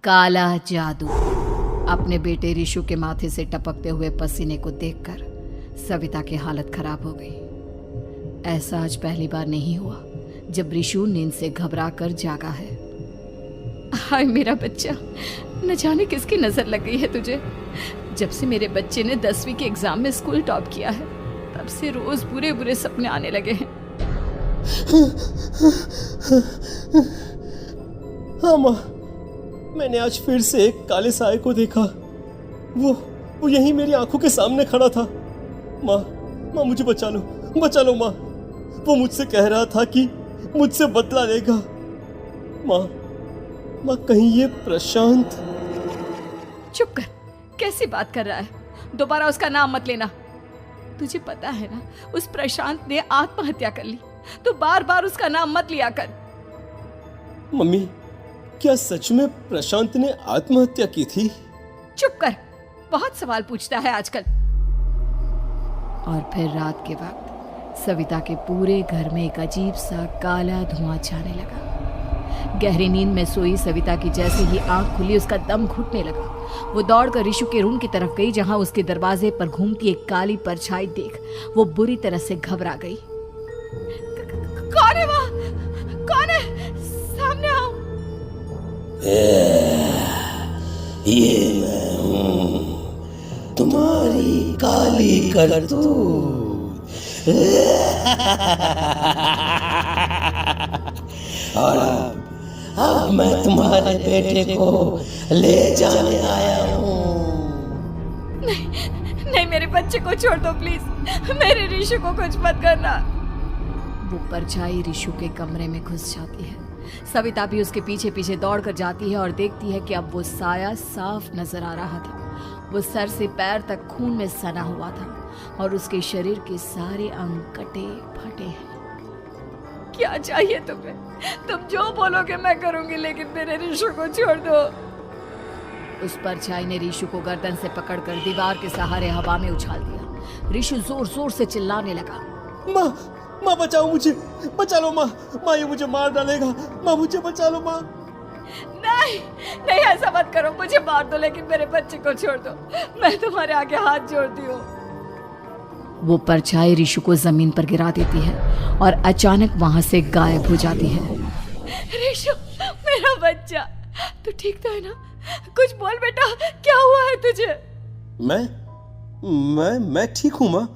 काला जादू। अपने बेटे रिशु के माथे से टपकते हुए पसीने को देखकर सविता की हालत खराब हो गई। ऐसा आज पहली बार नहीं हुआ जब रिशु नींद से घबरा कर जागा है। हाय मेरा बच्चा, न जाने किसकी नजर लग गई है तुझे। जब से मेरे बच्चे ने 10वीं के एग्जाम में स्कूल टॉप किया है तब से रोज बुरे बुरे सपने आने लगे हैं। हाँ माँ, मैंने आज फिर से एक काले साए को देखा। वो यहीं मेरी आंखों के सामने खड़ा था। माँ मुझे बचा लो माँ। वो मुझसे कह रहा था कि मुझसे बदला लेगा। माँ कहीं ये प्रशांत। चुप कर, कैसी बात कर रहा है? दोबारा उसका नाम मत लेना। तुझे पता है ना, उस प्रशांत ने आत्महत्या कर ली, तो बार बार उसका नाम मत लिया कर। मम्मी, क्या सच में प्रशांत ने आत्महत्या की थी? चुप कर, बहुत सवाल पूछता है आजकल। और फिर रात के वक्त सविता के पूरे घर में एक अजीब सा काला धुआं छाने लगा। गहरी नींद में सोई सविता की जैसे ही आंख खुली उसका दम घुटने लगा। वो दौड़कर रिशु के रूम की तरफ गई जहां उसके दरवाजे पर घूमती एक काली परछाई देख वो बुरी तरह से घबरा गई। कौन है वहाँ? कौन है? सामने आओ। ये मैं हूँ, तुम्हारी काली करतूत। और अब मैं तुम्हारे बेटे को ले जाने आया हूँ। नहीं, मेरे बच्चे को छोड़ दो प्लीज। मेरे रिशु को कुछ मत करना। वो परछाई रिशु के कमरे में घुस जाती है। सविता भी उसके पीछे पीछे दौड़कर जाती है और देखती है कि अब वो साया साफ नजर आ रहा था। वो सर से पैर तक खून में सना हुआ था और उसके शरीर के सारे अंग कटे फटे हैं। क्या चाहिए तुम्हें? तुम जो बोलोगे मैं करूंगी, लेकिन मेरे रिशु को छोड़ दो। उस परछाई ने रिशु को गर्दन से पकड़कर दीवार के सहारे हवा में उछाल दिया। रिशु जोर जोर से चिल्लाने लगा। माँ बचाओ मुझे, बचा लो माँ। ये मुझे मार डालेगा। माँ मुझे बचा लो माँ। नहीं ऐसा मत करो। मुझे मार दो लेकिन मेरे बच्चे को छोड़ दो। मैं तुम्हारे आगे हाथ जोड़ती हूँ। वो परछाई रिशु को जमीन पर गिरा देती है और अचानक वहां से गायब हो जाती है। रिशु, मेरा बच्चा, तू ठीक तो है ना? कुछ बोल बेटा, क्या हुआ है तुझे? मैं ठीक हूँ माँ।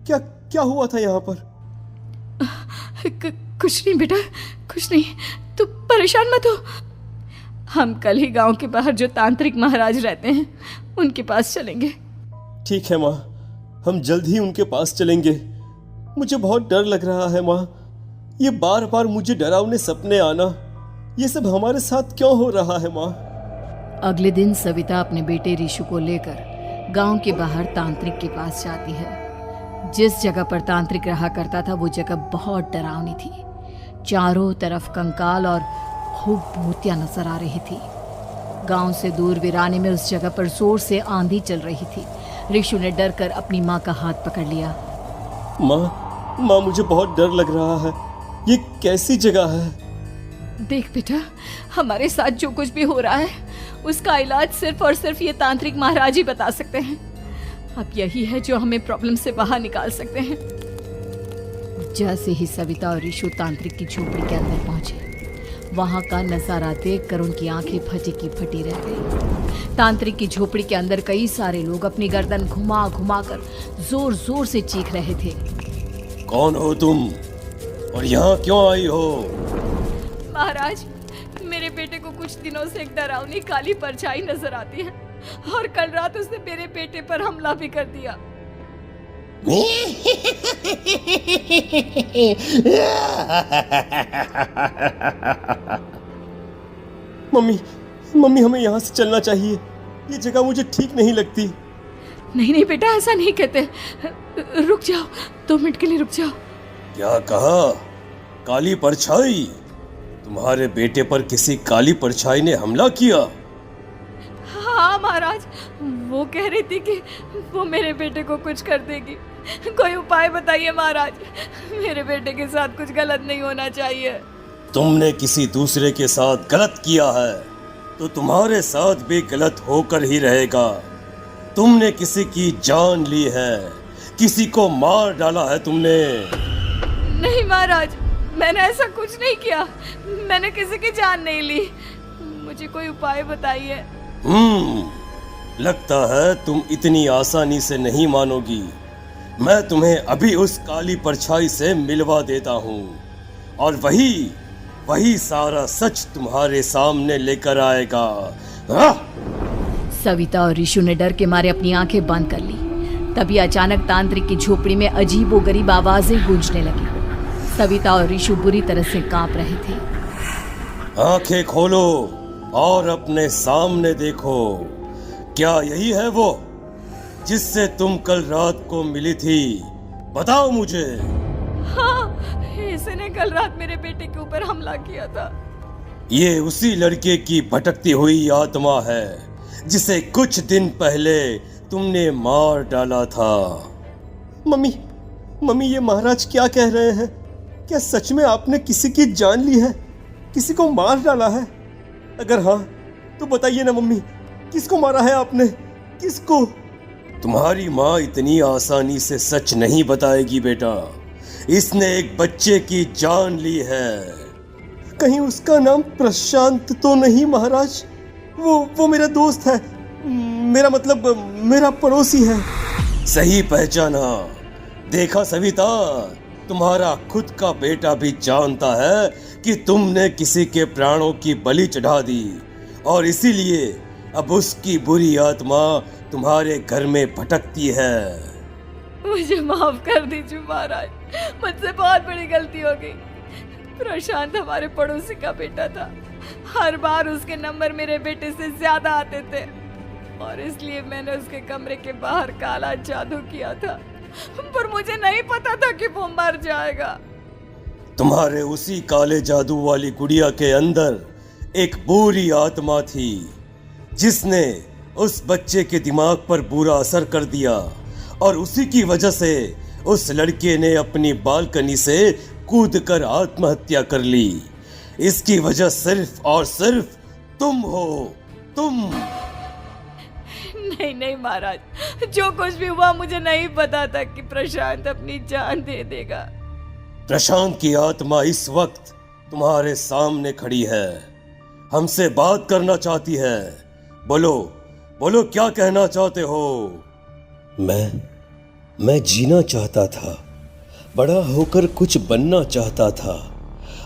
क्या हुआ था यहाँ पर? कुछ नहीं बेटा, कुछ नहीं। तू परेशान मत हो। हम कल ही गांव के बाहर जो तांत्रिक महाराज रहते हैं उनके पास चलेंगे। ठीक है माँ, हम जल्द ही उनके पास चलेंगे। मुझे बहुत डर लग रहा है माँ। ये बार बार मुझे डरावने सपने आना, ये सब हमारे साथ क्यों हो रहा है माँ? अगले दिन सविता अपने बेटे रिशु को लेकर गांव के बाहर तांत्रिक के पास जाती है। जिस जगह पर तांत्रिक रहा करता था वो जगह बहुत डरावनी थी। चारों तरफ कंकाल और खूब भूतियां नजर आ रही थी। गांव से दूर वीराने में उस जगह पर जोर से आंधी चल रही थी। रिशु ने डर कर अपनी माँ का हाथ पकड़ लिया। माँ मुझे बहुत डर लग रहा है। ये कैसी जगह है? देख बेटा, हमारे साथ जो कुछ भी हो रहा है उसका इलाज सिर्फ और सिर्फ ये तांत्रिक महाराज ही बता सकते हैं। अब यही है जो हमें प्रॉब्लम से बाहर निकाल सकते हैं। जैसे ही सविता और रिशु तांत्रिक की झोपड़ी के अंदर पहुंचे, वहां का नजारा देखकर उनकी आंखें फटी की फटी रह गई। तांत्रिक की झोपड़ी के अंदर कई सारे लोग अपनी गर्दन घुमा घुमा कर जोर जोर से चीख रहे थे। कौन हो तुम और यहाँ क्यों आई हो? महाराज, मेरे बेटे को कुछ दिनों से एक डरावनी काली परछाई नजर आती है और कल रात उसने मेरे बेटे पर हमला भी कर दिया। मम्मी हमें यहाँ से चलना चाहिए। ये जगह मुझे ठीक नहीं लगती। नहीं बेटा, ऐसा नहीं कहते। रुक जाओ, 2 मिनट के लिए रुक जाओ। क्या कहा? काली परछाई? तुम्हारे बेटे पर किसी काली परछाई ने हमला किया? हाँ महाराज, वो कह रही थी कि वो मेरे बेटे को कुछ कर देगी। कोई उपाय बताइए महाराज, मेरे बेटे के साथ कुछ गलत नहीं होना चाहिए। तुमने किसी दूसरे के साथ गलत किया है। तो तुम्हारे साथ भी गलत होकर ही रहेगा। तुमने किसी की जान ली है, किसी को मार डाला है तुमने। नहीं महाराज, मैंने ऐसा कुछ नहीं किया। मैंने किसी की जान नहीं ली। मुझे कोई उपाय बताइए। लगता है तुम इतनी आसानी से नहीं मानोगी। मैं तुम्हें अभी उस काली परछाई से मिलवा देता हूँ और वही सारा सच तुम्हारे सामने लेकर आएगा। सविता और ऋषु ने डर के मारे अपनी आंखें बंद कर ली। तभी अचानक तांत्रिक की झोपड़ी में अजीबोगरीब आवाजें गूंजने लगी। सविता और ऋषु बुरी तरह से कांप रहे थे। आंखें खोलो और अपने सामने देखो। क्या यही है वो जिससे तुम कल रात को मिली थी? बताओ मुझे। हाँ, इसने कल रात मेरे बेटे के ऊपर हमला किया था। ये उसी लड़के की भटकती हुई आत्मा है जिसे कुछ दिन पहले तुमने मार डाला था। मम्मी, ये महाराज क्या कह रहे हैं? क्या सच में आपने किसी की जान ली है, किसी को मार डाला है? अगर हाँ तो बताइए ना मम्मी, किसको मारा है आपने? किसको? तुम्हारी माँ इतनी आसानी से सच नहीं बताएगी बेटा। इसने एक बच्चे की जान ली है। कहीं उसका नाम प्रशांत तो नहीं महाराज? वो मेरा दोस्त है, मेरा मतलब मेरा पड़ोसी है। सही पहचाना। देखा सविता, तुम्हारा खुद का बेटा भी जानता है कि तुमने किसी के प्राणों की बलि चढ़ा दी और इसीलिए अब उसकी बुरी आत्मा तुम्हारे घर में भटकती है। मुझे माफ कर दीजिए महाराज, मुझसे बहुत बड़ी गलती हो गई। प्रशांत हमारे पड़ोसी का बेटा था। हर बार उसके नंबर मेरे बेटे से ज्यादा आते थे और इसलिए मैंने उसके कमरे के बाहर काला जादू किया था, पर मुझे नहीं पता था कि वो मर जाएगा। तुम्हारे उसी काले जादू वाली गुड़िया के अंदर एक बुरी आत्मा थी जिसने उस बच्चे के दिमाग पर बुरा असर कर दिया और उसी की वजह से उस लड़के ने अपनी बालकनी से कूदकर आत्महत्या कर ली। इसकी वजह सिर्फ और सिर्फ तुम हो, तुम। नहीं महाराज, जो कुछ भी हुआ मुझे नहीं पता था कि प्रशांत अपनी जान दे देगा। प्रशांत की आत्मा इस वक्त तुम्हारे सामने खड़ी है, हमसे बात करना चाहती है। बोलो क्या कहना चाहते हो? मैं जीना चाहता था, बड़ा होकर कुछ बनना चाहता था।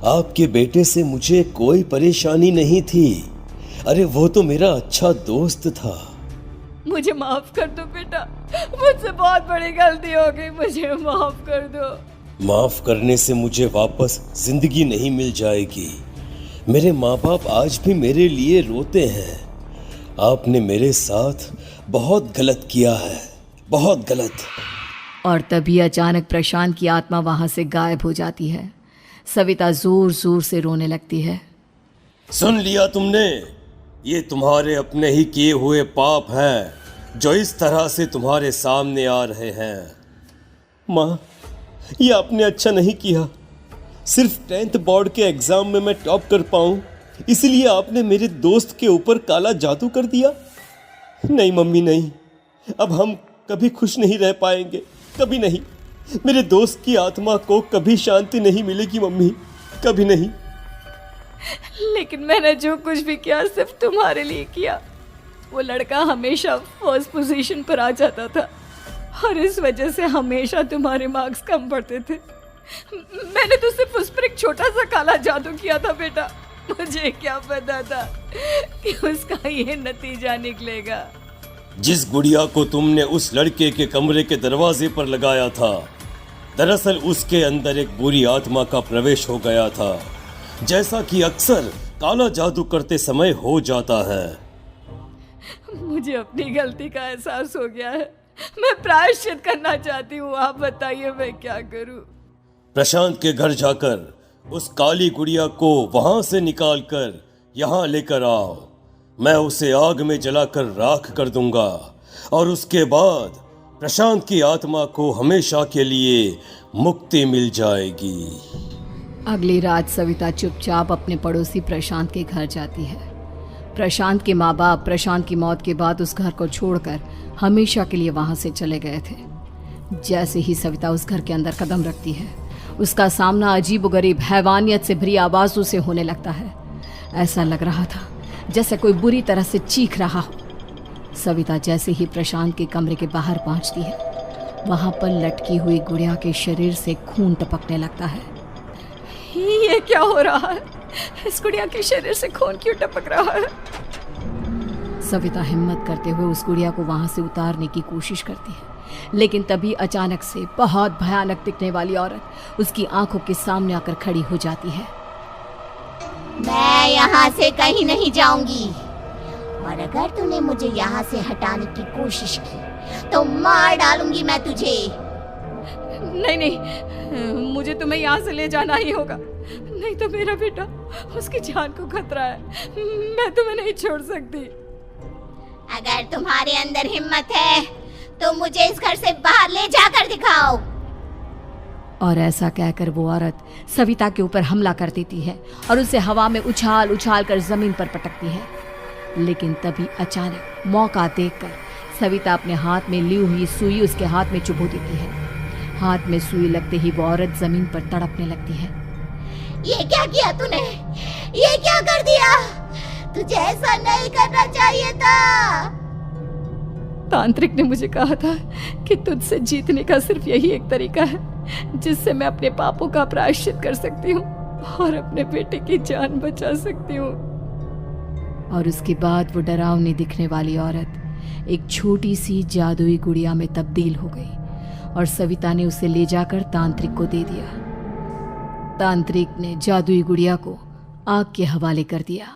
आपके बेटे से मुझे कोई परेशानी नहीं थी। अरे वो तो मेरा अच्छा दोस्त था। मुझे माफ कर दो बेटा, मुझसे बहुत बड़ी गलती हो गई, मुझे माफ कर दो। माफ करने से मुझे वापस जिंदगी नहीं मिल जाएगी। मेरे माँ बाप आज भी मेरे लिए रोते हैं। आपने मेरे साथ बहुत गलत किया है, बहुत गलत। और तभी अचानक प्रशांत की आत्मा वहां से गायब हो जाती है। सविता जोर जोर से रोने लगती है। सुन लिया तुमने? ये तुम्हारे अपने ही किए हुए पाप हैं जो इस तरह से तुम्हारे सामने आ रहे हैं। माँ, ये आपने अच्छा नहीं किया। सिर्फ 10th बोर्ड के एग्जाम में मैं टॉप कर पाऊं, इसलिए आपने मेरे दोस्त के ऊपर काला जादू कर दिया। नहीं मम्मी, नहीं, अब हम कभी खुश नहीं रह पाएंगे, कभी नहीं। मेरे दोस्त की आत्मा को कभी शांति नहीं मिलेगी मम्मी, कभी नहीं। लेकिन मैंने जो कुछ भी किया सिर्फ तुम्हारे लिए किया। वो लड़का हमेशा फर्स्ट पोजीशन पर आ जाता था और इस वजह से हमेशा तुम्हारे मार्क्स कम पड़ते थे। मैंने तो सिर्फ उस पर एक छोटा सा काला जादू किया था बेटा। मुझे क्या पता था कि उसका ये नतीजा निकलेगा। जिस गुड़िया को तुमने उस लड़के के कमरे के दरवाजे पर लगाया था, दरअसल उसके अंदर एक बुरी आत्मा का प्रवेश हो गया था, जैसा कि अक्सर काला जादू करते समय हो जाता है। मुझे अपनी गलती का एहसास हो गया है। मैं प्रायश्चित करना चाहती हूँ, आप बताइए मैं क्या करूँ? प्रशांत के घर जाकर उस काली गुड़िया को वहां से निकालकर यहाँ लेकर आओ। मैं उसे आग में जलाकर राख कर दूंगा और उसके बाद प्रशांत की आत्मा को हमेशा के लिए मुक्ति मिल जाएगी। अगली रात सविता चुपचाप अपने पड़ोसी प्रशांत के घर जाती है। प्रशांत के माँ बाप प्रशांत की मौत के बाद उस घर को छोड़कर हमेशा के लिए वहां से चले गए थे। जैसे ही सविता उस घर के अंदर कदम रखती है, उसका सामना अजीबोगरीब हैवानियत से भरी आवाजों से होने लगता है। ऐसा लग रहा था जैसे कोई बुरी तरह से चीख रहा हो। सविता जैसे ही प्रशांत के कमरे के बाहर पहुंचती है, वहां पर लटकी हुई गुड़िया के शरीर से खून टपकने लगता है। ये क्या हो रहा है? इस गुड़िया के शरीर से खून क्यों टपक रहा है? सविता हिम्मत करते हुए उस गुड़िया को वहां से उतारने की कोशिश करती है, लेकिन तभी अचानक से बहुत भयानक दिखने वाली औरत उसकी आंखों के सामने आकर खड़ी हो जाती है। मैं यहाँ से कहीं नहीं जाऊंगी, और अगर तूने मुझे यहाँ से हटाने की कोशिश की तो मार डालूंगी मैं तुझे। नहीं नहीं, मुझे तुम्हें यहाँ से ले जाना ही होगा, नहीं तो मेरा बेटा, उसकी जान को खतरा है। मैं तुम्हें नहीं छोड़ सकती। अगर तुम्हारे अंदर हिम्मत है तो मुझे इस घर से बाहर ले जाकर दिखाओ। और ऐसा कहकर वो औरत सविता के ऊपर हमला कर देती है और उसे हवा में उछाल उछाल कर जमीन पर पटकती है। लेकिन तभी अचानक मौका देखकर सविता अपने हाथ में ली हुई सुई उसके हाथ में चुभो देती है। हाथ में सुई लगते ही वो औरत जमीन पर तड़पने लगती है। ये क्या किया तूने? ये क्या कर दिया? तुझे ऐसा नहीं करना चाहिए था। तांत्रिक ने मुझे कहा था कि तुझसे जीतने का सिर्फ यही एक तरीका है जिससे मैं अपने पापों का प्रायश्चित कर सकती हूँ और अपने बेटे की जान बचा सकती हूँ। और उसके बाद वो डरावनी दिखने वाली औरत एक छोटी सी जादुई गुड़िया में तब्दील हो गई और सविता ने उसे ले जाकर तांत्रिक को दे दिया। तांत्रिक ने जादुई गुड़िया को आग के हवाले कर दिया।